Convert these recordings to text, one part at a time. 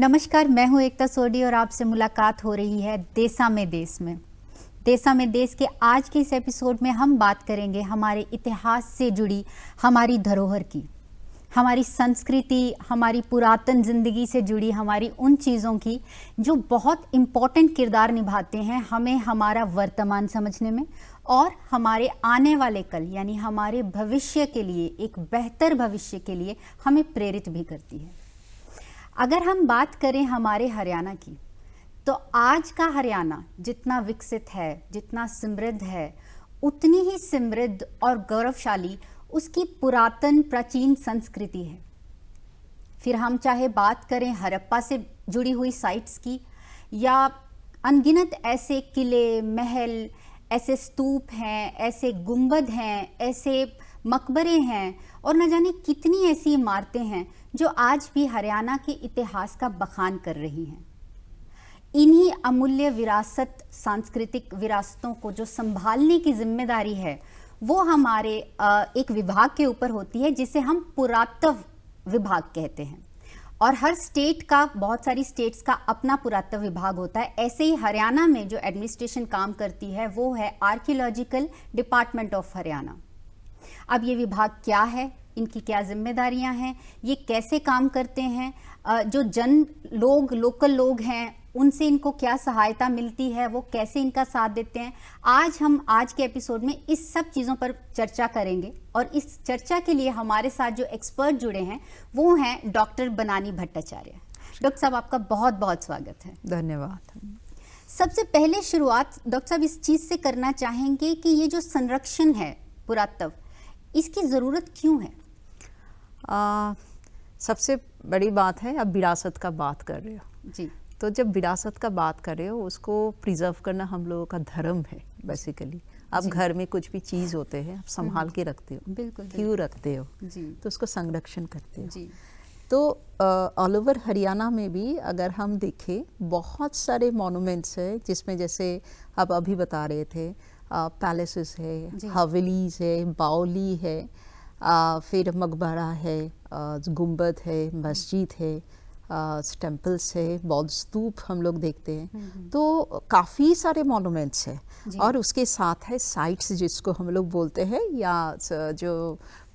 नमस्कार, मैं हूं एकता सोडी और आपसे मुलाकात हो रही है देसा में देश में। देसा में देश के आज के इस एपिसोड में हम बात करेंगे हमारे इतिहास से जुड़ी हमारी धरोहर की, हमारी संस्कृति, हमारी पुरातन ज़िंदगी से जुड़ी हमारी उन चीज़ों की जो बहुत इम्पॉर्टेंट किरदार निभाते हैं हमें हमारा वर्तमान समझने में और हमारे आने वाले कल यानी हमारे भविष्य के लिए, एक बेहतर भविष्य के लिए हमें प्रेरित भी करती है। अगर हम बात करें हमारे हरियाणा की, तो आज का हरियाणा जितना विकसित है, जितना समृद्ध है, उतनी ही समृद्ध और गौरवशाली उसकी पुरातन प्राचीन संस्कृति है। फिर हम चाहे बात करें हड़प्पा से जुड़ी हुई साइट्स की या अनगिनत ऐसे किले, महल, ऐसे स्तूप हैं, ऐसे गुंबद हैं, ऐसे मकबरे हैं और न जाने कितनी ऐसी इमारतें हैं जो आज भी हरियाणा के इतिहास का बखान कर रही हैं। इन्हीं अमूल्य विरासत, सांस्कृतिक विरासतों को जो संभालने की जिम्मेदारी है वो हमारे एक विभाग के ऊपर होती है जिसे हम पुरातत्व विभाग कहते हैं। और हर स्टेट का, बहुत सारी स्टेट्स का अपना पुरातत्व विभाग होता है। ऐसे ही हरियाणा में जो एडमिनिस्ट्रेशन काम करती है वो है आर्कियोलॉजिकल डिपार्टमेंट ऑफ हरियाणा। अब ये विभाग क्या है, इनकी क्या जिम्मेदारियां हैं, ये कैसे काम करते हैं, जो लोकल लोग हैं उनसे इनको क्या सहायता मिलती है, वो कैसे इनका साथ देते हैं, आज के एपिसोड में इस सब चीज़ों पर चर्चा करेंगे। और इस चर्चा के लिए हमारे साथ जो एक्सपर्ट जुड़े हैं वो हैं डॉक्टर बनानी भट्टाचार्य। डॉक्टर साहब, आपका बहुत बहुत स्वागत है। धन्यवाद। सबसे पहले शुरुआत डॉक्टर साहब इस चीज़ से करना चाहेंगे कि ये जो संरक्षण है पुरातत्व, इसकी ज़रूरत क्यों है? सबसे बड़ी बात है, आप विरासत का बात कर रहे हो जी। तो जब विरासत का बात कर रहे हो उसको प्रिजर्व करना हम लोगों का धर्म है बेसिकली। आप घर में कुछ भी चीज़ होते हैं आप संभाल के रखते हो। बिल्कुल। क्यों रखते हो? जी। तो उसको संरक्षण करते हो। जी। तो ऑल ओवर हरियाणा में भी अगर हम देखें बहुत सारे मॉन्यूमेंट्स हैं जिसमें जैसे आप अभी बता रहे थे पैलेसेस है, हवेलीज है, बावली है, फिर मकबरा है, गुंबद है, मस्जिद है, टेम्पल्स है, बौद्ध स्तूप हम लोग देखते हैं। तो काफ़ी सारे मॉन्यूमेंट्स हैं और उसके साथ है साइट्स जिसको हम लोग बोलते हैं या जो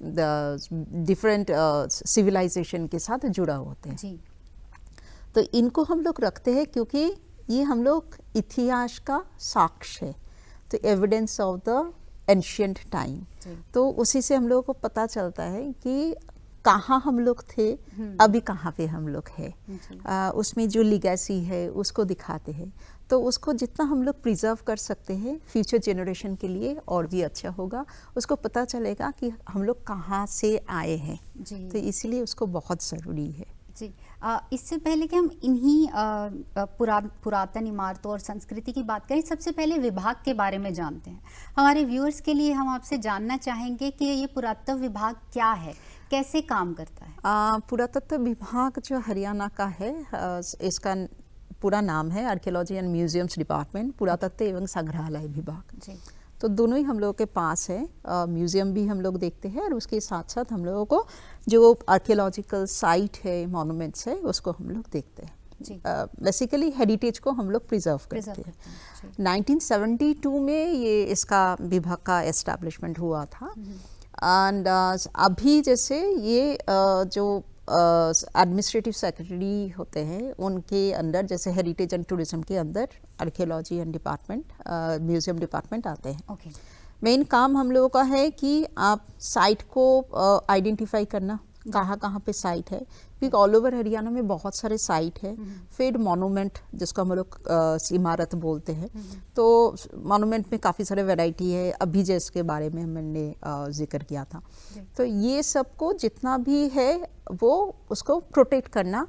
डिफरेंट सिविलाइजेशन के साथ जुड़ा होते हैं जी। तो इनको हम लोग रखते हैं क्योंकि ये हम लोग इतिहास का साक्ष्य है, तो evidence of the ancient time. तो उसी से हम लोगों को पता चलता है कि कहाँ हम लोग थे, अभी कहाँ पे हम लोग हैं। उसमें जो लिगेसी है उसको दिखाते हैं। तो उसको जितना हम लोग प्रिजर्व कर सकते हैं फ्यूचर जनरेशन के लिए और भी अच्छा होगा, उसको पता चलेगा कि हम लोग कहाँ से आए हैं। तो इसलिए उसको बहुत ज़रूरी है जी। इससे पहले कि हम इन्हीं पुरातन इमारतों और संस्कृति की बात करें, सबसे पहले विभाग के बारे में जानते हैं। हमारे व्यूअर्स के लिए हम आपसे जानना चाहेंगे कि ये पुरातत्व विभाग क्या है, कैसे काम करता है? पुरातत्व विभाग जो हरियाणा का है, इसका पूरा नाम है आर्कियोलॉजी एंड म्यूजियम्स डिपार्टमेंट, पुरातत्व एवं संग्रहालय विभाग जी। तो दोनों ही हम लोगों के पास है। म्यूज़ियम भी हम लोग देखते हैं और उसके साथ साथ हम लोगों को जो आर्कियोलॉजिकल साइट है, मॉन्यूमेंट्स है, उसको हम लोग देखते हैं। बेसिकली हेरिटेज को हम लोग प्रिजर्व करते हैं। 1972 में ये इसका विभाग का एस्टैब्लिशमेंट हुआ था। एंड अभी जैसे ये जो एडमिनिस्ट्रेटिव सेक्रेटरी होते हैं उनके अंदर, जैसे हेरिटेज एंड टूरिज्म के अंदर archaeology and department, museum department आते हैं। मेन काम हम लोगों का है कि आप साइट को आइडेंटिफाई करना, कहाँ कहाँ पे साइट है, क्योंकि ऑल ओवर हरियाणा में बहुत सारे साइट है। फिर मॉन्यूमेंट जिसको हम लोग इमारत बोलते हैं, तो मॉन्यूमेंट में काफ़ी सारे वैरायटी है। अभी जिसके बारे में मैंने जिक्र किया था, तो ये सबको जितना भी है वो उसको प्रोटेक्ट करना,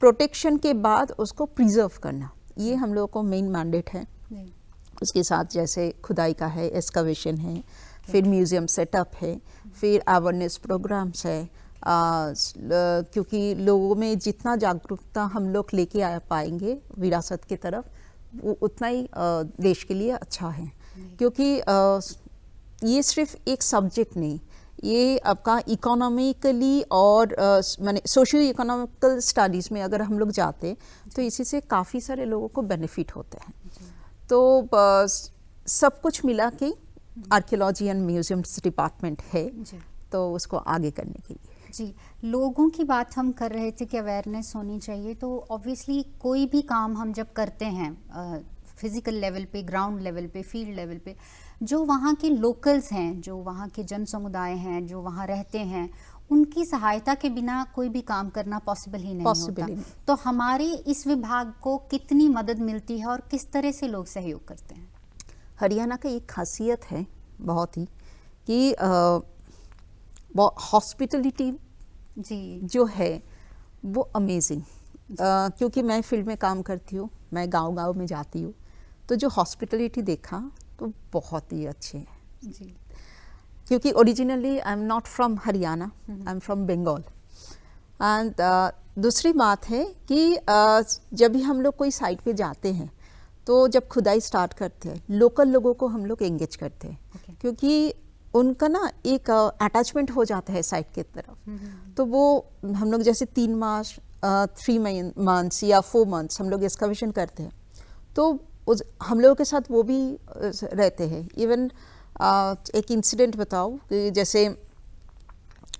प्रोटेक्शन के बाद उसको प्रिजर्व करना, ये हम लोगों को मेन मैंडेट है। उसके साथ जैसे खुदाई का है, एक्सकवेशन है, फिर म्यूज़ियम सेटअप है, फिर अवेयरनेस प्रोग्राम्स है। क्योंकि लोगों में जितना जागरूकता हम लोग लेके आ पाएंगे विरासत की तरफ, वो उतना ही देश के लिए अच्छा है। क्योंकि ये सिर्फ एक सब्जेक्ट नहीं, ये आपका इकोनॉमिकली और माने सोशियो इकोनॉमिकल स्टडीज़ में अगर हम लोग जाते तो इसी से काफ़ी सारे लोगों को बेनिफिट होते हैं। तो सब कुछ मिला के आर्कियोलॉजी एंड म्यूजियम्स डिपार्टमेंट है, तो उसको आगे करने के लिए। जी, लोगों की बात हम कर रहे थे कि अवेयरनेस होनी चाहिए, तो ऑब्वियसली कोई भी काम हम जब करते हैं फिजिकल लेवल पे, ग्राउंड लेवल पे, फील्ड लेवल पे, जो वहाँ के लोकल्स हैं, जो वहाँ के जन समुदाय हैं, जो वहाँ रहते हैं, उनकी सहायता के बिना कोई भी काम करना पॉसिबल ही नहीं होता। तो हमारे इस विभाग को कितनी मदद मिलती है और किस तरह से लोग सहयोग करते हैं? हरियाणा का एक खासियत है बहुत ही कि हॉस्पिटलिटी जी जो है वो अमेजिंग, क्योंकि मैं फील्ड में काम करती हूँ, मैं गांव-गांव में जाती हूँ, तो जो हॉस्पिटलिटी देखा तो बहुत ही अच्छे हैं जी। क्योंकि originally I am not from Haryana, I am from Bengal. And दूसरी बात है कि जब भी हम लोग कोई साइट पे जाते हैं तो जब खुदाई स्टार्ट करते हैं लोकल लोगों को हम लोग एंगेज करते हैं, क्योंकि उनका ना एक अटैचमेंट हो जाता है साइट की तरफ। तो वो हम लोग जैसे 3 मास 3 मंथ्स या 4 मंथ्स हम लोग एक्सकवेशन करते हैं, तो हम लोगों के साथ वो भी रहते हैं। इवन एक इंसिडेंट बताओ कि जैसे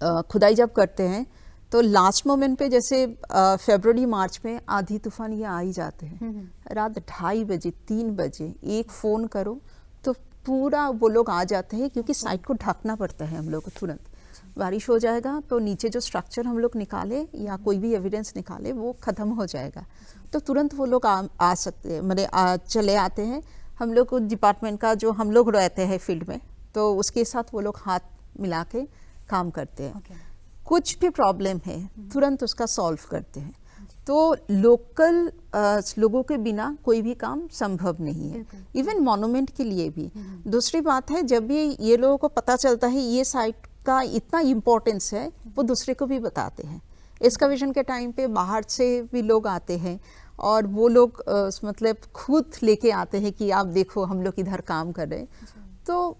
खुदाई जब करते हैं तो लास्ट मोमेंट पे जैसे फरवरी मार्च में आधी तूफान ये आ ही जाते हैं, रात 2:30 बजे 3 बजे एक फ़ोन करो तो पूरा वो लोग आ जाते हैं, क्योंकि साइट को ढकना पड़ता है हम लोग को। तुरंत बारिश हो जाएगा तो नीचे जो स्ट्रक्चर हम लोग निकाले या कोई भी एविडेंस निकाले वो ख़त्म हो जाएगा, तो तुरंत वो लोग आ सकते हैं, मतलब चले आते हैं। हम लोग डिपार्टमेंट का जो हम लोग रहते हैं फील्ड में, तो उसके साथ वो लोग हाथ मिला के काम करते हैं। कुछ भी प्रॉब्लम है तुरंत उसका सॉल्व करते हैं। तो लोकल लोगों के बिना कोई भी काम संभव नहीं है, इवन मॉन्यूमेंट के लिए भी। दूसरी बात है, जब भी ये लोगों को पता चलता है ये साइट का इतना इम्पोर्टेंस है, वो दूसरे को भी बताते हैं। एक्सकवेशन के टाइम पे बाहर से भी लोग आते हैं और वो लोग मतलब खुद लेके आते हैं कि आप देखो हम लोग इधर काम कर रहे हैं। तो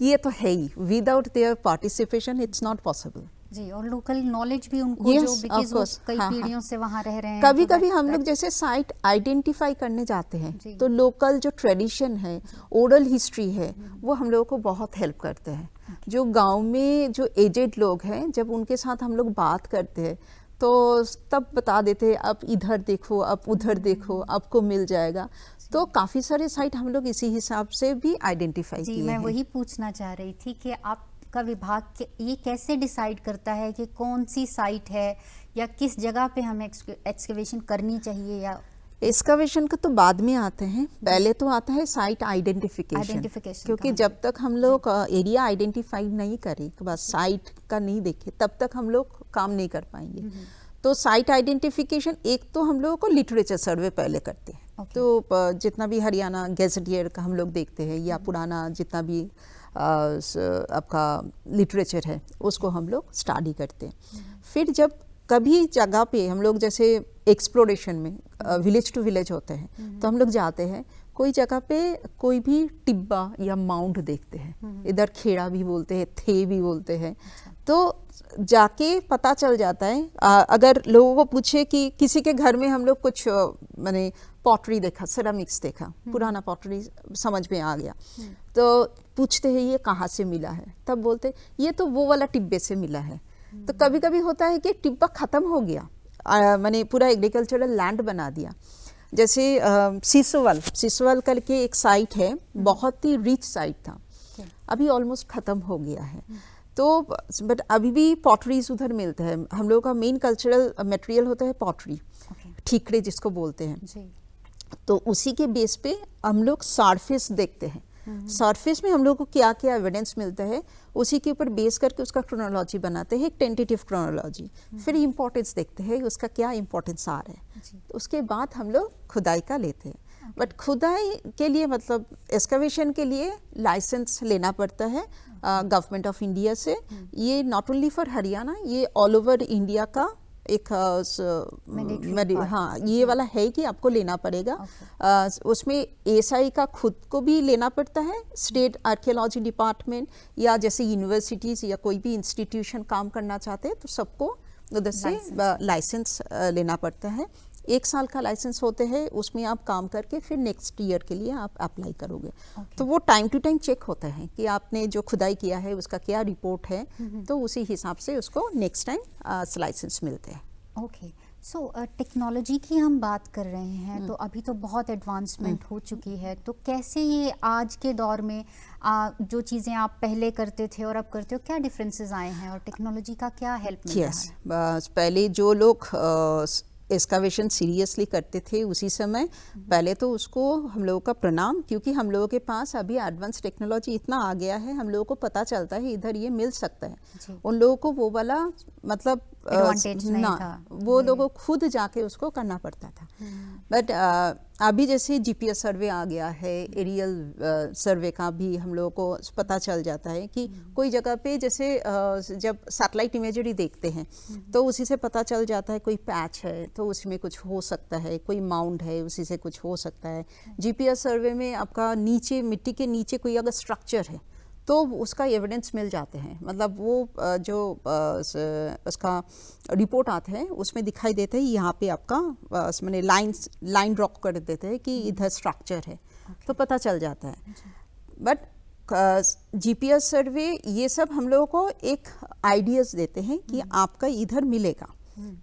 ये तो है ही, without their participation it's not possible. जी, और लोकल नॉलेज भी उनको जो बिकॉज़ वो कई पीढ़ियों से वहाँ रह रहे हैं। कभी कभी हम लोग जैसे साइट आइडेंटिफाई करने जाते हैं तो लोकल जो ट्रेडिशन है, ओरल हिस्ट्री है, वो हम लोगों को बहुत हेल्प करते हैं। जो गांव में जो एजेड लोग हैं, जब उनके साथ हम लोग बात करते हैं तो तब बता देते हैं आप इधर देखो, आप उधर देखो, आपको मिल जाएगा। तो काफ़ी सारे साइट हम लोग इसी हिसाब से भी आइडेंटिफाई किए हैं। मैं वही पूछना चाह रही थी कि आपका विभाग ये कैसे डिसाइड करता है कि कौन सी साइट है या किस जगह पे हमें एक्सकवेशन करनी चाहिए? या एक्सकवेशन का तो बाद में आते हैं, पहले तो आता है साइट आइडेंटिफिकेशन, क्योंकि जब तक हम लोग एरिया आइडेंटिफाई नहीं करें, बस साइट का नहीं देखे, तब तक हम लोग काम नहीं कर पाएंगे। तो साइट आइडेंटिफिकेशन एक तो हम लोगों को लिटरेचर सर्वे पहले करते हैं। तो जितना भी हरियाणा गेजेटियर का हम लोग देखते हैं या पुराना जितना भी आपका लिटरेचर है उसको हम लोग स्टडी करते हैं। फिर जब कभी जगह पे हम लोग जैसे एक्सप्लोरेशन में विलेज टू विलेज होते हैं तो हम लोग जाते हैं, कोई जगह पे कोई भी टिब्बा या माउंट देखते हैं, इधर खेड़ा भी बोलते हैं, थे भी बोलते हैं। तो जाके पता चल जाता है, अगर लोगों को पूछे कि किसी के घर में हम लोग कुछ माने पॉटरी देखा, सेरामिक्स देखा, पुराना पॉटरी समझ में आ गया, तो पूछते हैं ये कहाँ से मिला है, तब बोलते ये तो वो वाला टिब्बे से मिला है। तो कभी कभी होता है कि टिब्बा ख़त्म हो गया, मैंने पूरा एग्रीकल्चरल लैंड बना दिया। जैसे सिसोवाल करके एक साइट है, बहुत ही रिच साइट था, अभी ऑलमोस्ट ख़त्म हो गया है। तो बट अभी भी पॉटरीज उधर मिलते हैं। हम लोगों का मेन कल्चरल मटेरियल होता है पॉटरी, ठीकरे जिसको बोलते हैं। तो उसी के बेस पे हम लोग सरफेस देखते हैं, सरफेस में हम लोग को क्या क्या एविडेंस मिलता है, उसी के ऊपर बेस करके उसका क्रोनोलॉजी बनाते हैं, एक टेंटेटिव क्रोनोलॉजी। फिर इम्पोर्टेंस देखते हैं उसका क्या इम्पोर्टेंस आ रहा है, तो उसके बाद हम लोग खुदाई का लेते हैं। बट खुदाई के लिए मतलब एक्सकवेशन के लिए लाइसेंस लेना पड़ता है गवर्नमेंट ऑफ इंडिया से। ये नॉट ओनली फॉर हरियाणा, ये ऑल ओवर इंडिया का एक Mandatory हाँ ये वाला है कि आपको लेना पड़ेगा। उसमें एएसआई का खुद को भी लेना पड़ता है, स्टेट आर्कियोलॉजी डिपार्टमेंट या जैसे यूनिवर्सिटीज़ या कोई भी इंस्टीट्यूशन काम करना चाहते हैं तो सबको उधर से लाइसेंस लेना पड़ता है। 1 साल का लाइसेंस होते हैं, उसमें आप काम करके फिर नेक्स्ट ईयर के लिए आप अप्लाई करोगे। तो वो टाइम टू टाइम चेक होता है कि आपने जो खुदाई किया है उसका क्या रिपोर्ट है, तो उसी हिसाब से उसको नेक्स्ट टाइम लाइसेंस मिलते हैं। ओके, सो टेक्नोलॉजी की हम बात कर रहे हैं, तो अभी तो बहुत एडवांसमेंट हो चुकी है, तो कैसे ये आज के दौर में जो चीज़ें आप पहले करते थे और अब करते हो, क्या डिफरेंसेस आए हैं और टेक्नोलॉजी का क्या हेल्प मिल रहा है? पहले जो लोग एक्सकावेशन सीरियसली करते थे उसी समय, पहले तो उसको हम लोगों का प्रणाम, क्योंकि हम लोगों के पास अभी एडवांस टेक्नोलॉजी इतना आ गया है, हम लोगों को पता चलता है इधर ये मिल सकता है। उन लोगों को वो वाला मतलब वो लोगों को खुद जाके उसको करना पड़ता था। बट अभी जैसे जीपीएस सर्वे आ गया है, एरियल सर्वे का भी हम लोगों को पता चल जाता है कि कोई जगह पे जैसे जब सैटेलाइट इमेजरी देखते हैं तो उसी से पता चल जाता है कोई पैच है तो उसमें कुछ हो सकता है, कोई माउंट है उसी से कुछ हो सकता है। जीपीएस सर्वे में आपका नीचे मिट्टी के नीचे कोई अगर स्ट्रक्चर है तो उसका एविडेंस मिल जाते हैं, मतलब वो जो उसका रिपोर्ट आता है उसमें दिखाई देता है, यहाँ पे आपका मैंने लाइन ड्रॉ कर देते हैं कि इधर स्ट्रक्चर है, तो पता चल जाता है। बट जीपीएस सर्वे ये सब हम लोगों को एक आइडियाज देते हैं कि आपका इधर मिलेगा,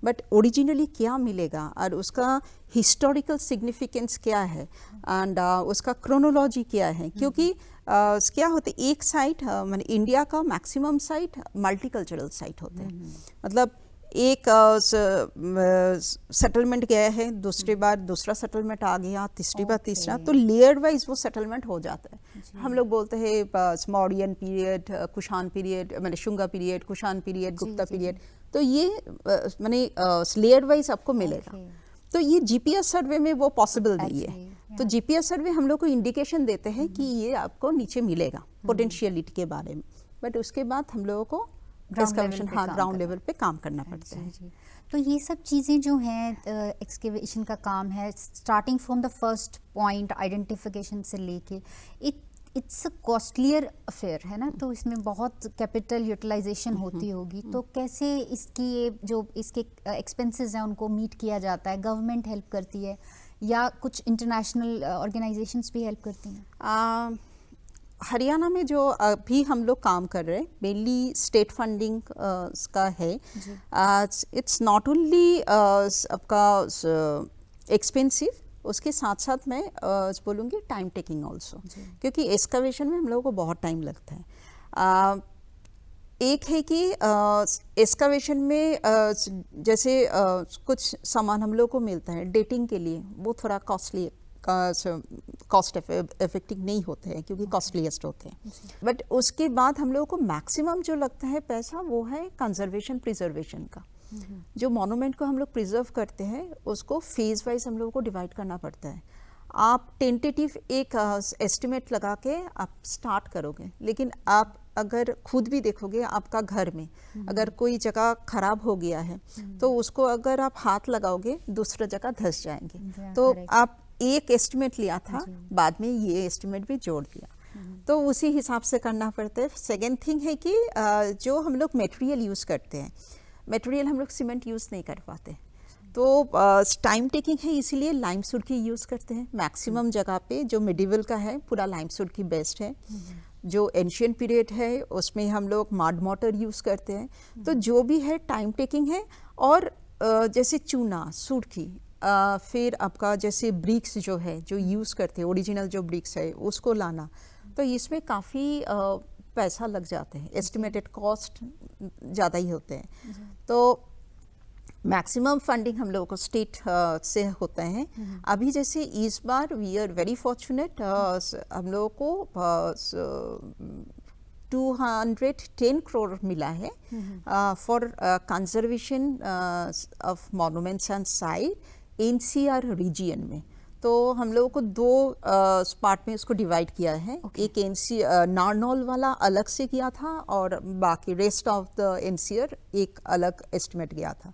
बट ओरिजिनली क्या मिलेगा और उसका हिस्टोरिकल सिग्निफिकेंस क्या है एंड उसका क्रोनोलॉजी क्या है, क्योंकि क्या होते एक साइट मैंने इंडिया का मैक्सिमम साइट मल्टीकल्चरल साइट होते हैं, मतलब एक सेटलमेंट गया है, दूसरी बार दूसरा सेटलमेंट आ गया, तीसरी बार तीसरा, तो लेयर वाइज वो सेटलमेंट हो जाता है। हम लोग बोलते हैं मौर्यन पीरियड, कुषाण पीरियड, मैंने Shunga period, Kushan period, Gupta period, तो ये मैंने लेयर वाइज आपको मिलेगा। तो ये जीपीएस सर्वे में वो पॉसिबल नहीं है। तो जीपीएस सर्वे हम लोग को इंडिकेशन देते हैं कि ये आपको नीचे मिलेगा पोटेंशियलिटी के बारे में, बट उसके बाद हम लोगों को ग्राउंड लेवल पे काम करना पड़ता है। तो ये सब चीज़ें जो हैं एक्सकेवेशन का काम है, starting from the first point identification से लेके इट्स अ कॉस्टलियर अफेयर है ना, तो इसमें बहुत कैपिटल यूटिलाइजेशन होती होगी, तो कैसे इसकी ये जो इसके एक्सपेंसेस हैं उनको मीट किया जाता है? गवर्नमेंट हेल्प करती है या कुछ इंटरनेशनल ऑर्गेनाइजेशंस भी हेल्प करती हैं? हरियाणा में जो अभी हम लोग काम कर रहे हैं मेनली स्टेट फंडिंग का है। इट्स नॉट ओनली आपका एक्सपेंसिव, उसके साथ साथ मैं बोलूँगी टाइम टेकिंग ऑल्सो, क्योंकि एक्सकवेशन में हम लोगों को बहुत टाइम लगता है। एक है कि एक्सकवेशन में जैसे कुछ सामान हम लोग को मिलता है डेटिंग के लिए, वो थोड़ा कॉस्टली कॉस्ट इफेक्टिव नहीं होते हैं क्योंकि कॉस्टलीस्ट होते हैं। बट उसके बाद हम लोगों को मैक्सिमम जो लगता है पैसा वो है कंजर्वेशन प्रिजर्वेशन का। जो मॉन्यूमेंट को हम लोग प्रिजर्व करते हैं उसको फेज वाइज हम लोगों को डिवाइड करना पड़ता है। आप टेंटेटिव एक एस्टिमेट लगा के आप स्टार्ट करोगे, लेकिन आप अगर खुद भी देखोगे आपका घर में अगर कोई जगह खराब हो गया है तो उसको अगर आप हाथ लगाओगे दूसरा जगह धंस जाएंगे। तो आप एक एस्टिमेट लिया था, बाद में ये एस्टिमेट भी जोड़ दिया, तो उसी हिसाब से करना पड़ता है। सेकेंड थिंग है कि जो हम लोग मटेरियल यूज़ करते हैं, मटेरियल हम लोग सीमेंट यूज़ नहीं कर पाते, तो टाइम टेकिंग है, इसीलिए लाइमस्टोन की यूज़ करते हैं। मैक्सिमम जगह पे जो मिडिवल का है पूरा लाइमस्टोन की बेस्ट है। जो एंशियंट पीरियड है उसमें हम लोग मड मोर्टर यूज़ करते हैं। तो जो भी है टाइम टेकिंग है। और जैसे चूना, सुर्खी, फिर आपका जैसे ब्रिक्स जो है जो यूज़ करते हैं, ओरिजिनल जो ब्रिक्स है उसको लाना, तो इसमें काफ़ी पैसा लग जाते हैं, एस्टिमेटेड कॉस्ट ज़्यादा ही होते हैं। तो मैक्सिमम फंडिंग हम लोगों को स्टेट से होता है। अभी जैसे इस बार वी आर वेरी फॉर्चुनेट, हम लोगों को 210 करोड़ मिला है for conservation of monuments and site NCR region में। तो हम लोगों को दो पार्ट में इसको डिवाइड किया है। एक नारनौल वाला अलग से किया था और बाकी रेस्ट ऑफ द एनसीआर एक अलग एस्टिमेट गया था।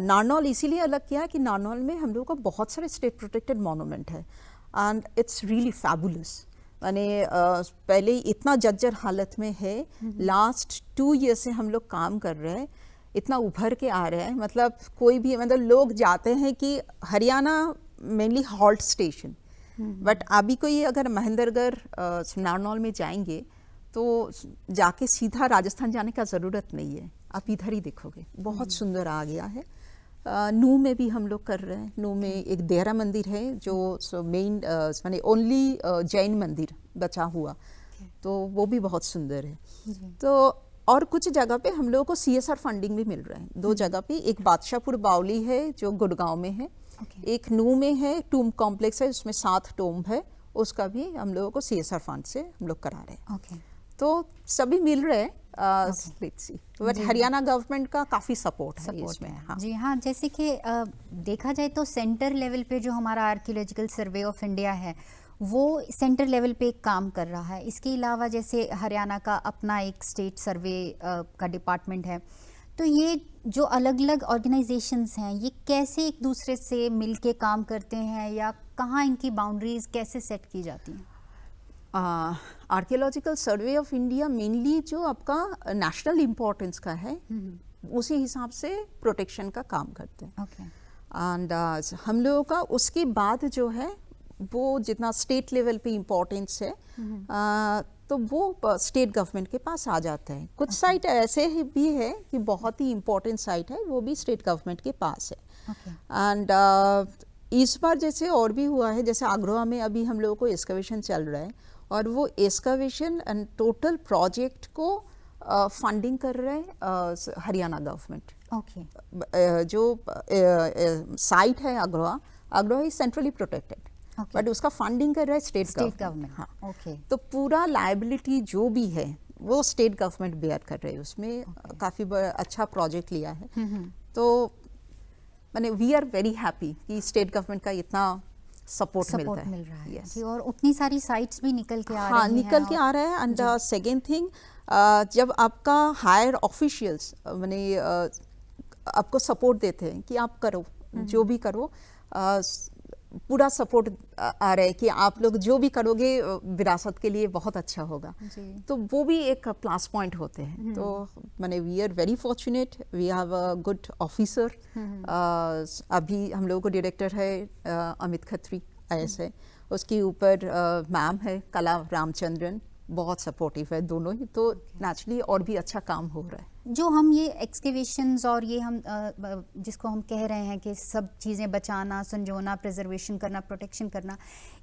नारनौल इसीलिए अलग किया कि नारनौल में हम लोगों का बहुत सारे स्टेट प्रोटेक्टेड मॉन्यूमेंट है एंड इट्स रियली फैबुलस। माने पहले इतना जर्जर हालत में है, लास्ट 2 ईयर से हम लोग काम कर रहे हैं, इतना उभर के आ रहे हैं। मतलब कोई भी मतलब लोग जाते हैं कि Haryana mainly halt station, but अभी कोई अगर महेंद्रगढ़ नारनौल में जाएंगे तो जाके सीधा राजस्थान जाने का ज़रूरत नहीं है, आप इधर ही देखोगे। बहुत सुंदर आ गया है। नूह में भी हम लोग कर रहे हैं। नूह में एक देहरा मंदिर है जो मेन माने ओनली जैन मंदिर बचा हुआ, तो वो भी बहुत सुंदर है। तो और कुछ जगह पे हम लोगों को CSR फंडिंग भी मिल रहा है। 2 जगह पे, एक बादशाहपुर बावली है जो गुड़गांव में है, एक नूह में है, टूम कॉम्प्लेक्स है, उसमें 7 टोम्ब है, उसका भी हम लोगों को CSR फंड से हम लोग करा रहे हैं। तो सभी मिल रहे हैं। बट हरियाणा गवर्नमेंट का काफ़ी सपोर्ट है इसमें। हाँ। जी हाँ, जैसे कि देखा जाए तो सेंटर लेवल पे जो हमारा आर्कियोलॉजिकल सर्वे ऑफ इंडिया है वो सेंटर लेवल पे काम कर रहा है। इसके अलावा जैसे हरियाणा का अपना एक स्टेट सर्वे का डिपार्टमेंट है, तो ये जो अलग अलग ऑर्गेनाइजेशंस हैं ये कैसे एक दूसरे से मिल के काम करते हैं, या कहाँ इनकी बाउंड्रीज कैसे सेट की जाती हैं? Archaeological survey of India mainly जो आपका नेशनल इम्पोर्टेंस का है, उसी हिसाब से प्रोटेक्शन का काम करते हैं। एंड हम लोगों का उसके बाद जो है वो जितना स्टेट लेवल पे इम्पोर्टेंस है, तो वो स्टेट गवर्नमेंट के पास आ जाता है। कुछ साइट ऐसे ही भी है कि बहुत ही इम्पोर्टेंट साइट है, वो भी स्टेट गवर्नमेंट के पास है। एंड इस बार जैसे और भी हुआ है, जैसे आगरा में अभी हम लोगों को एक्सकवेशन चल रहा है, और वो एक्सकवेशन एंड टोटल प्रोजेक्ट को फंडिंग कर रहे हैं हरियाणा गवर्नमेंट। जो साइट है Agra is centrally protected, but उसका फंडिंग कर रहा है स्टेट गवर्नमेंट। हाँ। तो पूरा लायबिलिटी जो भी है वो स्टेट गवर्नमेंट बेयर कर रहे हैं। उसमें काफ़ी अच्छा प्रोजेक्ट लिया है। तो माने वी आर वेरी हैप्पी कि स्टेट गवर्नमेंट का इतना सपोर्ट मिल रहा है। जी, और उतनी सारी साइट्स भी निकल के आ रही हैं। हाँ, निकल के आ रहा है। एंड सेकेंड थिंग, जब आपका हायर ऑफिशियल्स माने आपको सपोर्ट देते हैं कि आप करो, जो भी करो, पूरा सपोर्ट आ रहा है कि आप लोग जो भी करोगे विरासत के लिए बहुत अच्छा होगा, तो वो भी एक प्लस पॉइंट होते हैं। तो माने we are very fortunate, we have a good officer. अभी हम लोगों को डायरेक्टर है अमित खत्री IAS है, उसके ऊपर मैम है कला रामचंद्रन, बहुत सपोर्टिव है दोनों ही। तो नेचुरली और भी अच्छा काम हो रहा है। जो हम ये एक्सकेवेशंस और ये हम जिसको हम कह रहे हैं कि सब चीज़ें बचाना, संजोना, प्रिजर्वेशन करना, प्रोटेक्शन करना,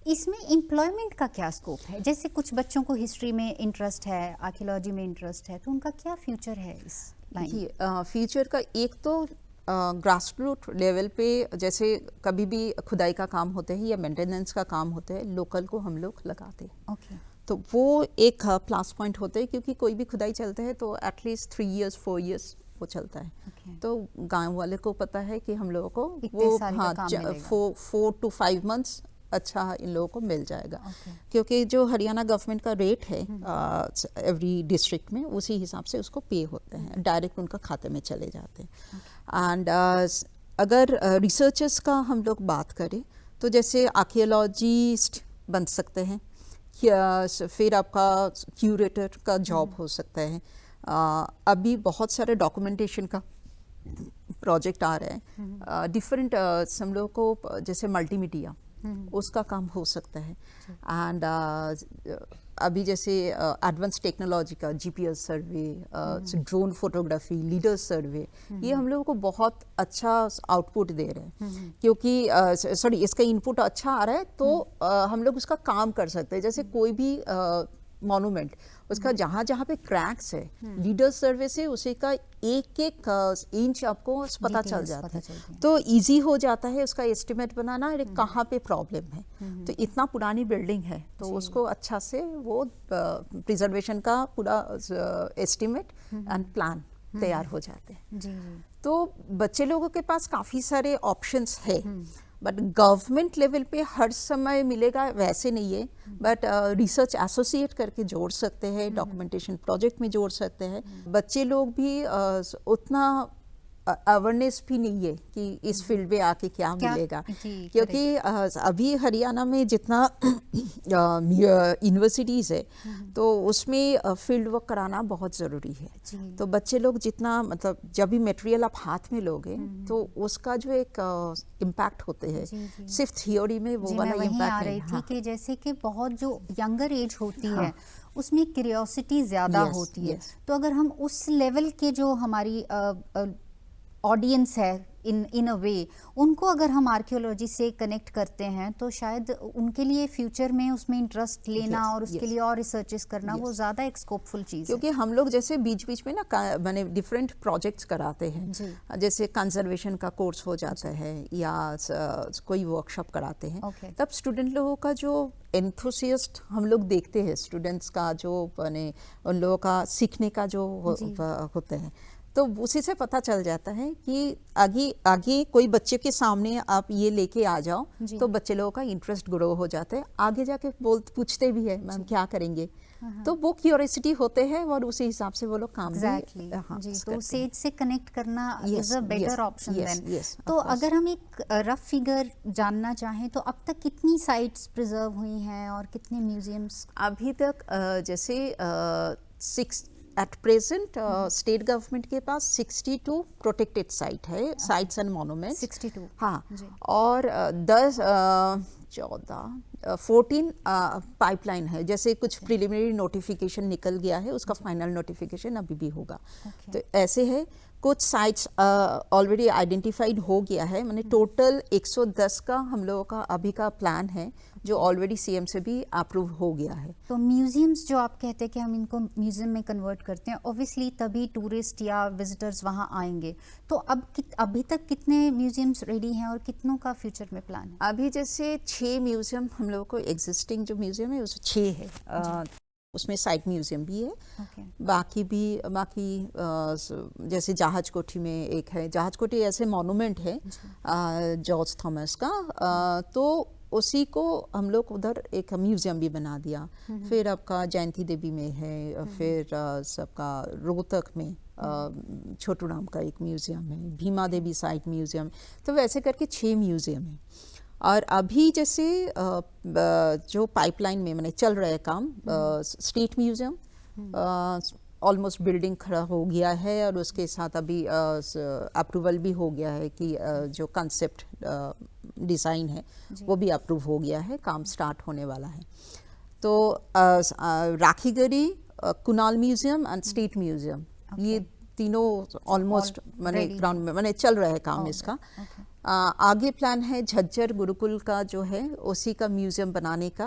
इसमें एम्प्लॉयमेंट का क्या स्कोप है? जैसे कुछ बच्चों को हिस्ट्री में इंटरेस्ट है, आर्कियोलॉजी में इंटरेस्ट है, तो उनका क्या फ्यूचर है इस लाइन? फ्यूचर का एक तो ग्रास रूट लेवल पे जैसे कभी भी खुदाई का काम होता है या मेंटेनेंस का काम होता है, लोकल को हम लोग लगाते हैं। तो वो एक प्लस पॉइंट होता है, क्योंकि कोई भी खुदाई चलता है तो एटलीस्ट 3 इयर्स 4 इयर्स वो चलता है। तो गांव वाले को पता है कि हम लोगों को वो 4 to 5 मंथ्स अच्छा इन लोगों को मिल जाएगा। क्योंकि जो हरियाणा गवर्नमेंट का रेट है एवरी डिस्ट्रिक्ट में, उसी हिसाब से उसको पे होते हैं, डायरेक्ट उनका खाते में चले जाते हैं। एंड अगर रिसर्चर्स का हम लोग बात करें तो जैसे आर्कियोलॉजिस्ट बन सकते हैं, फिर आपका क्यूरेटर का जॉब हो सकता है। अभी बहुत सारे डॉक्यूमेंटेशन का प्रोजेक्ट आ रहे हैं, डिफरेंट हम लोग को जैसे मल्टीमीडिया उसका काम हो सकता है। एंड अभी जैसे एडवांस टेक्नोलॉजी का GPS सर्वे, ड्रोन फोटोग्राफी, लीडर्स सर्वे, ये हम लोगों को बहुत अच्छा आउटपुट दे रहे हैं। क्योंकि इसका इनपुट अच्छा आ रहा है, तो हम लोग उसका काम कर सकते हैं। जैसे कोई भी मॉन्यूमेंट, उसका जहाँ जहाँ पे क्रैक्स है, लीडर सर्वे से उसी का एक इंच आपको पता चल जाता है। तो इजी हो जाता है उसका एस्टिमेट बनाना, कहाँ पे प्रॉब्लम है। तो इतना पुरानी बिल्डिंग है तो उसको अच्छा से वो प्रिजर्वेशन का पूरा एस्टिमेट एंड प्लान तैयार हो जाते हैं। तो बच्चे लोगों के पास काफ़ी सारे ऑप्शंस है, बट गवर्नमेंट लेवल पे हर समय मिलेगा वैसे नहीं है। बट रिसर्च एसोसिएट करके जोड़ सकते हैं, डॉक्यूमेंटेशन प्रोजेक्ट में जोड़ सकते हैं। बच्चे लोग भी उतना अवेयरनेस भी नहीं है कि इस फील्ड में आके क्या मिलेगा, क्योंकि अभी हरियाणा में जितना यूनिवर्सिटीज़ है तो उसमें फील्ड वर्क कराना बहुत ज़रूरी है। तो बच्चे लोग जितना मतलब जब भी मटेरियल आप हाथ में लोगे तो उसका जो एक इम्पैक्ट होते हैं सिर्फ थियोरी में वो वाला इम्पैक्ट नहीं। हाँ। कि जैसे कि बहुत जो यंगर एज होती है उसमें क्यूरियोसिटी ज़्यादा होती है, तो अगर हम उस लेवल के जो हमारी ऑडियंस है इन अ वे, उनको अगर हम आर्कियोलॉजी से कनेक्ट करते हैं तो शायद उनके लिए फ्यूचर में उसमें इंटरेस्ट लेना और उसके लिए और रिसर्चेस करना वो ज़्यादा एक स्कोपफुल चीज़ है। क्योंकि हम लोग जैसे बीच बीच में ना मैंने डिफरेंट प्रोजेक्ट्स कराते हैं, जैसे कंजर्वेशन का कोर्स हो जाता है या कोई वर्कशॉप कराते हैं, तब स्टूडेंट लोगों का जो एंथुसियास्ट हम लोग देखते हैं, स्टूडेंट्स का जो उन लोगों का सीखने का जो होते हैं, तो उसी से पता चल जाता है कि आगे कोई बच्चे के सामने आप ये लेके आ जाओ तो बच्चे लोगों का इंटरेस्ट ग्रो हो जाता है, आगे जाके पूछते भी है मैम क्या करेंगे, तो वो क्यूरियोसिटी होते हैं और उसी हिसाब से वो लोग काम जी, तो सेज से कनेक्ट करना is a better option then. तो अगर हम एक रफ फिगर जानना चाहें तो अब तक कितनी साइट्स प्रिजर्व हुई हैं और कितने म्यूजियम्स? अभी तक जैसे 6 एट प्रेजेंट स्टेट गवर्नमेंट के पास 62 प्रोटेक्टेड साइट है, साइट्स एंड मॉन्यूमेंट्स 62। हाँ, और 14 पाइपलाइन है, जैसे कुछ प्रिलिमिनरी नोटिफिकेशन निकल गया है, उसका फाइनल नोटिफिकेशन अभी भी होगा। तो ऐसे है, कुछ साइट्स ऑलरेडी आइडेंटिफाइड हो गया है, मैंने टोटल 110 का हम लोगों का अभी का प्लान है जो ऑलरेडी सीएम से भी अप्रूव हो गया है। तो म्यूजियम्स जो आप कहते हैं कि हम इनको म्यूजियम में कन्वर्ट करते हैं, ऑब्वियसली तभी टूरिस्ट या विजिटर्स वहाँ आएंगे, तो अभी तक कितने म्यूजियम्स रेडी हैं और कितनों का फ्यूचर में प्लान है? अभी जैसे 6 म्यूजियम हम लोगों को एग्जिस्टिंग जो म्यूजियम है उस 6 है, उसमें साइट म्यूजियम भी है, बाकी जैसे जहाज कोठी में एक है, जहाज कोठी ऐसे मॉन्यूमेंट है जॉर्ज थॉमस का, तो उसी को हम लोग उधर एक म्यूजियम भी बना दिया। फिर आपका जयंती देवी में है, फिर सबका रोहतक में छोटू राम का एक म्यूजियम है, भीमा देवी साइट म्यूजियम, तो वैसे करके 6 म्यूजियम है। और अभी जैसे जो पाइपलाइन में मैंने चल रहा है काम, स्टेट म्यूजियम ऑलमोस्ट बिल्डिंग खड़ा हो गया है और उसके साथ अभी अप्रूवल भी हो गया है कि जो कंसेप्ट डिज़ाइन है वो भी अप्रूव हो गया है, काम स्टार्ट होने वाला है। तो Rakhigarhi, Kunal museum and state museum, ये तीनों ऑलमोस्ट मैंने ग्राउंड में मैंने चल रहा है काम इसका। आगे प्लान है झज्जर गुरुकुल का जो है उसी का म्यूजियम बनाने का,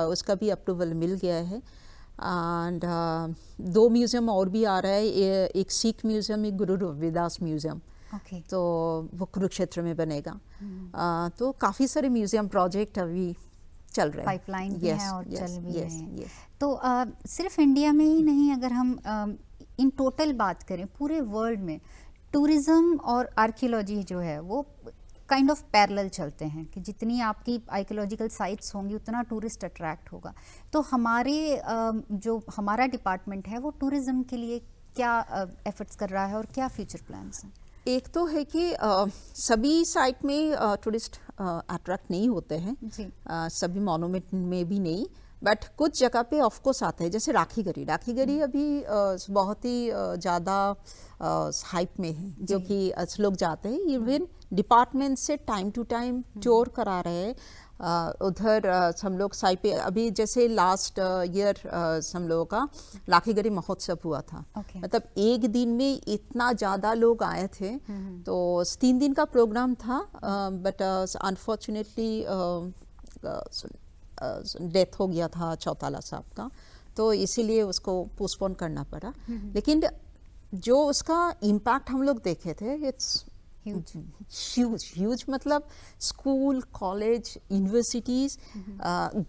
उसका भी अप्रूवल मिल गया है। एंड 2 म्यूजियम और भी आ रहा है, एक सिख म्यूजियम, एक गुरु रविदास म्यूजियम, तो वो कुरुक्षेत्र में बनेगा। तो काफ़ी सारे म्यूजियम प्रोजेक्ट अभी चल रहे हैं, पाइपलाइन भी है और चल भी रहे हैं। तो सिर्फ इंडिया में ही नहीं, अगर हम इन टोटल बात करें पूरे वर्ल्ड में, टूरिज्म और आर्कियोलॉजी जो है वो काइंड ऑफ पैरेलल चलते हैं कि जितनी आपकी आर्कियोलॉजिकल साइट्स होंगी उतना टूरिस्ट अट्रैक्ट होगा। तो जो हमारा डिपार्टमेंट है वो टूरिज्म के लिए क्या एफर्ट्स कर रहा है और क्या फ्यूचर प्लान्स हैं? एक तो है कि सभी साइट में टूरिस्ट अट्रैक्ट नहीं होते हैं, सभी मॉन्यूमेंट में भी नहीं, बट कुछ जगह पे ऑफ कोर्स आते हैं, जैसे राखीगढ़ी अभी बहुत ही ज़्यादा हाइप में है, क्योंकि लोग जाते हैं, इवन डिपार्टमेंट से टाइम टू टाइम टूर करा रहे हैं उधर। हम लोग साइट पे अभी जैसे लास्ट ईयर हम लोगों का राखीगढ़ी महोत्सव हुआ था, मतलब एक दिन में इतना ज़्यादा लोग आए थे, तो 3 दिन का प्रोग्राम था, बट अनफॉर्चुनेटली डेथ हो गया था चौटाला साहब का, तो इसीलिए उसको पोस्टपोन करना पड़ा। लेकिन जो उसका इम्पैक्ट हम लोग देखे थे, इट्स ह्यूज, मतलब स्कूल, कॉलेज, यूनिवर्सिटीज़,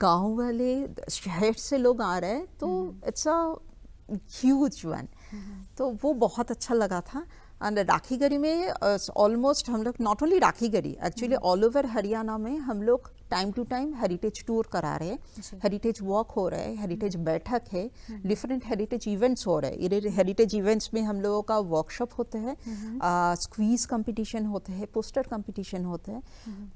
गांव वाले, शहर से लोग आ रहे हैं, तो इट्स अ ह्यूज वन, तो वो बहुत अच्छा लगा था। एंड राखीगढ़ी में ऑलमोस्ट हम लोग not only Rakhigarhi, actually all over Haryana में हम लोग time to time heritage tour करा रहे हैं, हेरिटेज वॉक हो रहा है, हेरिटेज बैठक है, डिफरेंट हेरिटेज इवेंट्स हो रहे हैं। हेरिटेज इवेंट्स में हम लोगों का वर्कशॉप होते हैं, स्क्वीज कंपटीशन होते हैं, पोस्टर कंपटीशन होते हैं।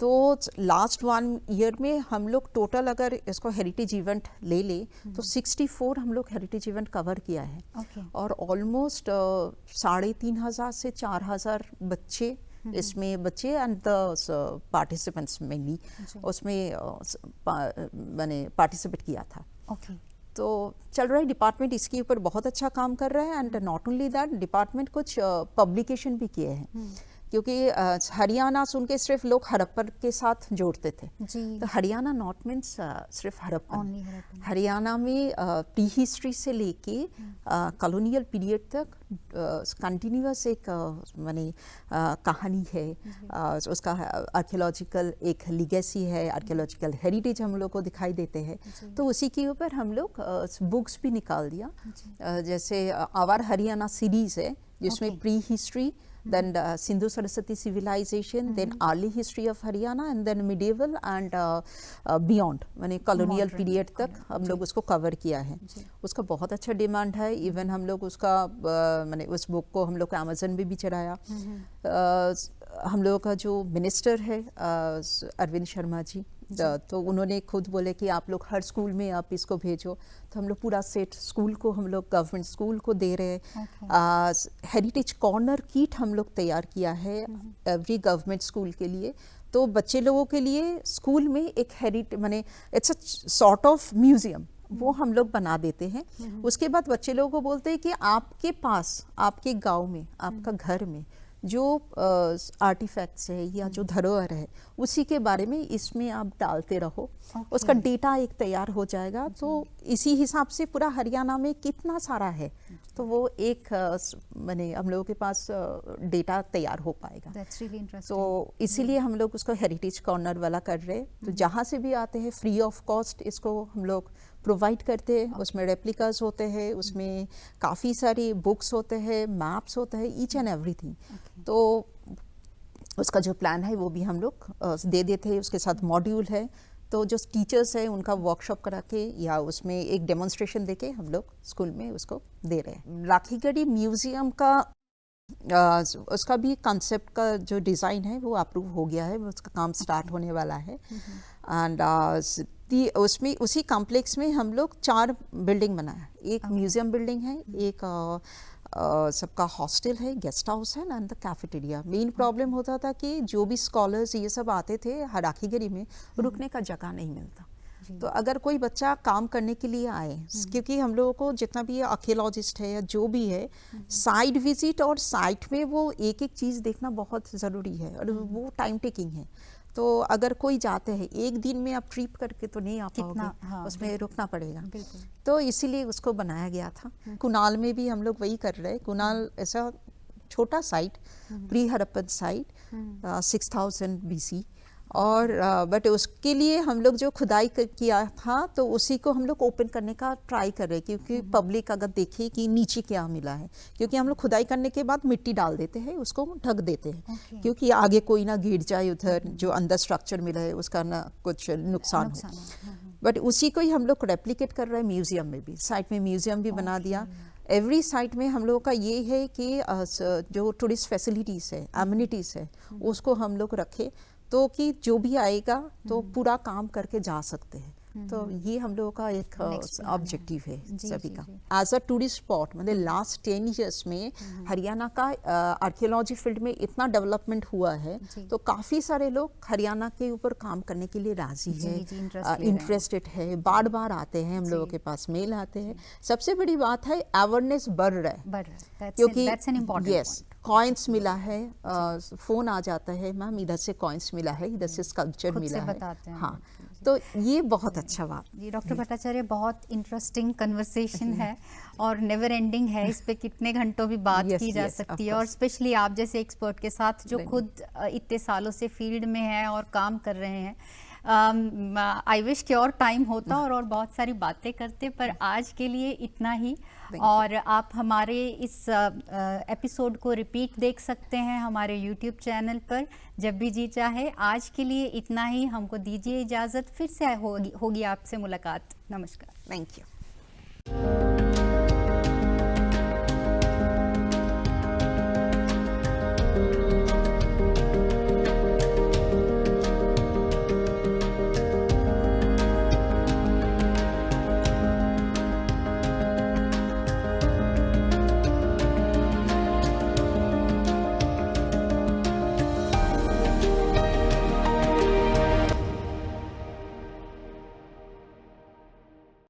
तो लास्ट 1 ईयर में हम लोग टोटल अगर इसको हेरिटेज इवेंट ले ले तो 64 हम लोग हेरिटेज इवेंट कवर किया है। और ऑलमोस्ट 3,500 से 4,000 बच्चे इसमें बच्चे एंड द पार्टिसिपेंट्स मेनली उसमें मैंने पार्टिसिपेट किया था। तो चल रहा है, डिपार्टमेंट इसके ऊपर बहुत अच्छा काम कर रहा है। And not only that, department कुछ पब्लिकेशन भी किए हैं, क्योंकि हरियाणा सुन के सिर्फ लोग हड़प्पन के साथ जोड़ते थे। तो हरियाणा नॉट मीन्स सिर्फ हड़प्पन, हरियाणा में प्री हिस्ट्री से लेके कॉलोनियल पीरियड तक कंटिन्यूअस एक माने कहानी है, उसका आर्कियोलॉजिकल एक लिगेसी है, आर्कियोलॉजिकल हेरिटेज हम लोग को दिखाई देते हैं। तो उसी के ऊपर हम लोग बुक्स भी निकाल दिया, जैसे आवर हरियाणा सीरीज है जिसमें pre history, then Sindhu Saraswati civilization, then early history of Haryana, and then medieval and beyond, माने colonial period तक हम लोग उसको कवर किया है। उसका बहुत अच्छा डिमांड है। इवन हम लोग उसका माने उस बुक को हम लोग अमेजन में भी चढ़ाया। हम लोगों का जो मिनिस्टर है अरविंद शर्मा जी, तो उन्होंने खुद बोले कि आप लोग हर स्कूल में आप इसको भेजो। तो हम लोग पूरा सेट स्कूल को, हम लोग गवर्नमेंट स्कूल को दे रहे हैं। हेरिटेज कॉर्नर किट हम लोग तैयार किया है एवरी गवर्नमेंट स्कूल के लिए। तो बच्चे लोगों के लिए स्कूल में एक हेरिटेज माने it's a sort of museum, वो हम लोग बना देते हैं। उसके बाद बच्चे लोगों को बोलते हैं कि आपके पास, आपके गांव में, आपका घर में जो आर्टिफैक्ट्स है या जो धरोहर है उसी के बारे में इसमें आप डालते रहो। उसका डेटा एक तैयार हो जाएगा। तो इसी हिसाब से पूरा हरियाणा में कितना सारा है, तो वो एक माने हम लोगों के पास डेटा तैयार हो पाएगा। That's really interesting. तो इसीलिए हम लोग उसको हेरिटेज कॉर्नर वाला कर रहे हैं। तो जहाँ से भी आते हैं फ्री ऑफ कॉस्ट इसको हम लोग प्रोवाइड करते हैं। उसमें रेप्लिकास होते हैं, उसमें काफ़ी सारी बुक्स होते हैं, मैप्स होते हैं, ईच एंड एवरीथिंग। तो उसका जो प्लान है वो भी हम लोग दे देते हैं। उसके साथ मॉड्यूल है, तो जो टीचर्स है उनका वर्कशॉप करा के या उसमें एक डेमोन्स्ट्रेशन देके हम लोग स्कूल में उसको दे रहे हैं। राखीगढ़ी म्यूजियम का उसका भी कंसेप्ट का जो डिज़ाइन है वो अप्रूव हो गया है, उसका काम स्टार्ट होने वाला है। एंड उसमें उसी कॉम्प्लेक्स में हम लोग 4 बिल्डिंग बनाया। एक म्यूजियम बिल्डिंग है, एक सबका हॉस्टल है, गेस्ट हाउस है and the cafeteria. Main problem होता था कि जो भी स्कॉलर्स ये सब आते थे राखीगढ़ी में, रुकने का जगह नहीं मिलता। तो अगर कोई बच्चा काम करने के लिए आए, क्योंकि हम लोगों को जितना भी आर्कियोलॉजिस्ट है या जो भी है, साइट विजिट और साइट में वो एक एक चीज़ देखना बहुत ज़रूरी है और वो टाइम टेकिंग है। तो अगर कोई जाते हैं एक दिन में आप ट्रिप करके तो नहीं आ पाओगे, उसमें रुकना पड़ेगा। तो इसीलिए उसको बनाया गया था। कुनाल में भी हम लोग वही कर रहे हैं। कुनाल ऐसा छोटा site, pre Harappan site 6000 BC, और बट उसके लिए हम लोग जो खुदाई किया था तो उसी को हम लोग ओपन करने का ट्राई कर रहे हैं, क्योंकि पब्लिक अगर देखे कि नीचे क्या मिला है, क्योंकि हम लोग खुदाई करने के बाद मिट्टी डाल देते हैं, उसको ढक देते हैं, क्योंकि आगे कोई ना गिर जाए, उधर जो अंदर स्ट्रक्चर मिला है उसका ना कुछ नुकसान हो। बट उसी को ही हम लोग रेप्लिकेट कर रहे हैं म्यूजियम में भी। साइट में म्यूजियम भी बना दिया। एवरी साइट में हम लोगों का ये है कि जो टूरिस्ट फैसिलिटीज़ है, एमिनिटीज़ है, उसको हम लोग रखें, तो कि जो भी आएगा तो पूरा काम करके जा सकते हैं। तो ये हम लोगों का एक ऑब्जेक्टिव है सभी का। एज अ टूरिस्ट स्पॉट मतलब लास्ट 10 ईयर्स में हरियाणा का आर्कियोलॉजी फील्ड में इतना डेवलपमेंट हुआ है, तो काफ़ी सारे लोग हरियाणा के ऊपर काम करने के लिए राजी है, इंटरेस्टेड है, बार बार आते हैं, हम लोगों के पास मेल आते हैं। सबसे बड़ी बात है अवेयरनेस बढ़ रहा है, क्योंकि यस कॉइन्स मिला है, फोन आ जाता है, मैम इधर से कॉइन्स मिला है, इधर से स्कल्पचर मिला है। हाँ, तो ये बहुत अच्छा बात। जी डॉक्टर भट्टाचार्य, बहुत इंटरेस्टिंग कन्वर्सेशन है और नेवर एंडिंग है। इस पे कितने घंटों भी बात की जा सकती है, और स्पेशली आप जैसे एक्सपर्ट के साथ जो खुद इतने सालों से फील्ड में है और काम कर रहे हैं। आई विश कि और टाइम होता और बहुत सारी बातें करते, पर आज के लिए इतना ही। और आप हमारे इस एपिसोड को रिपीट देख सकते हैं हमारे यूट्यूब चैनल पर जब भी जी चाहे। आज के लिए इतना ही, हमको दीजिए इजाज़त, फिर से होगी आपसे मुलाकात। नमस्कार। Thank you.